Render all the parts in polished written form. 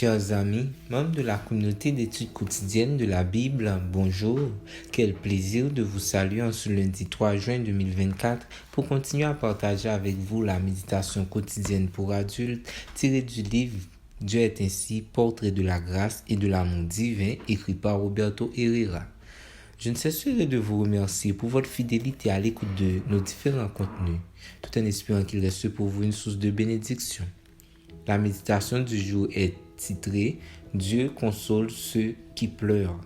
Chers amis, membres de la communauté d'études quotidiennes de la Bible, bonjour. Quel plaisir de vous saluer en ce lundi 3 juin 2024 pour continuer à partager avec vous la méditation quotidienne pour adultes tirée du livre Dieu est ainsi, portrait de la grâce et de l'amour divin, écrit par Roberto Herrera. Je ne cesserai de vous remercier pour votre fidélité à l'écoute de nos différents contenus, tout en espérant qu'il reste pour vous une source de bénédiction. La méditation du jour est titrée « Dieu console ceux qui pleurent »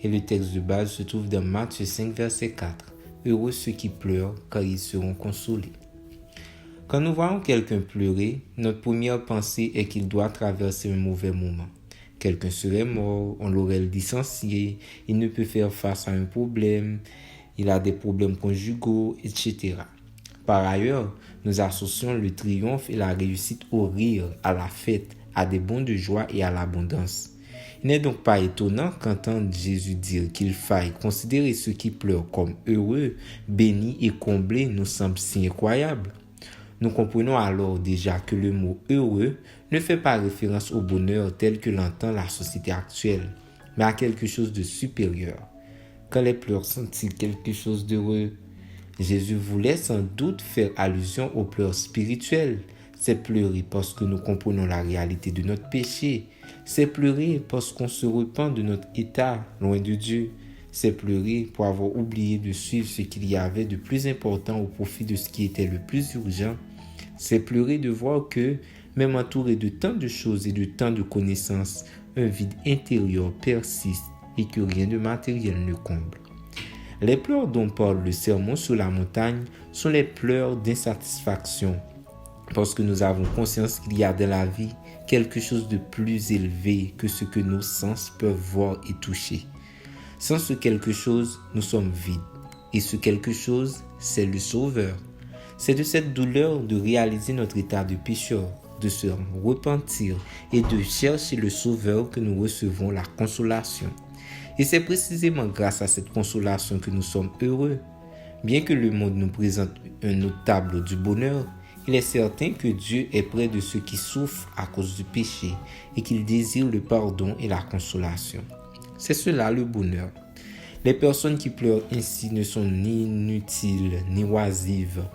et le texte de base se trouve dans Matthieu 5, verset 4. « Heureux ceux qui pleurent, car ils seront consolés. » Quand nous voyons quelqu'un pleurer, notre première pensée est qu'il doit traverser un mauvais moment. Quelqu'un serait mort, on l'aurait licencié, il ne peut faire face à un problème, il a des problèmes conjugaux, etc. Par ailleurs, nous associons le triomphe et la réussite au rire, à la fête, à des bons de joie et à l'abondance. Il n'est donc pas étonnant qu'entendre Jésus dire qu'il faille considérer ceux qui pleurent comme heureux, bénis et comblés nous semble si incroyable. Nous comprenons alors déjà que le mot « heureux » ne fait pas référence au bonheur tel que l'entend la société actuelle, mais à quelque chose de supérieur. Quand les pleurs sont-ils quelque chose d'heureux? Jésus voulait sans doute faire allusion aux pleurs spirituels. C'est pleurer parce que nous comprenons la réalité de notre péché. C'est pleurer parce qu'on se repent de notre état loin de Dieu. C'est pleurer pour avoir oublié de suivre ce qu'il y avait de plus important au profit de ce qui était le plus urgent. C'est pleurer de voir que, même entouré de tant de choses et de tant de connaissances, un vide intérieur persiste et que rien de matériel ne comble. Les pleurs dont parle le sermon sur la montagne sont les pleurs d'insatisfaction, parce que nous avons conscience qu'il y a dans la vie quelque chose de plus élevé que ce que nos sens peuvent voir et toucher. Sans ce quelque chose, nous sommes vides. Et ce quelque chose, c'est le Sauveur. C'est de cette douleur de réaliser notre état de pécheur, de se repentir et de chercher le Sauveur que nous recevons la consolation. Et c'est précisément grâce à cette consolation que nous sommes heureux. Bien que le monde nous présente un autre tableau du bonheur, il est certain que Dieu est près de ceux qui souffrent à cause du péché et qu'il désire le pardon et la consolation. C'est cela le bonheur. Les personnes qui pleurent ainsi ne sont ni inutiles ni oisives.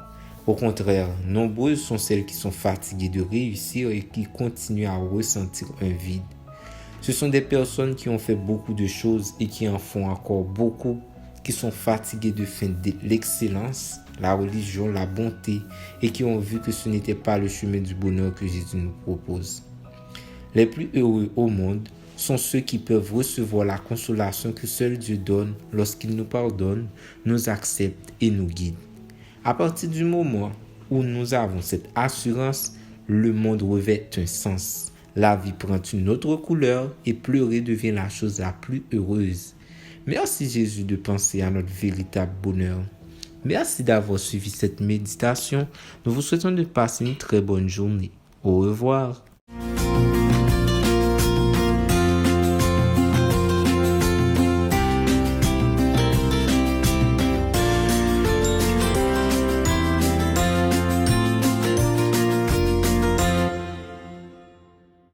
Au contraire, nombreuses sont celles qui sont fatiguées de réussir et qui continuent à ressentir un vide. Ce sont des personnes qui ont fait beaucoup de choses et qui en font encore beaucoup, qui sont fatiguées de faire de l'excellence, la religion, la bonté et qui ont vu que ce n'était pas le chemin du bonheur que Jésus nous propose. Les plus heureux au monde sont ceux qui peuvent recevoir la consolation que seul Dieu donne lorsqu'il nous pardonne, nous accepte et nous guide. À partir du moment où nous avons cette assurance, le monde revêt un sens. La vie prend une autre couleur et pleurer devient la chose la plus heureuse. Merci Jésus de penser à notre véritable bonheur. Merci d'avoir suivi cette méditation. Nous vous souhaitons de passer une très bonne journée. Au revoir.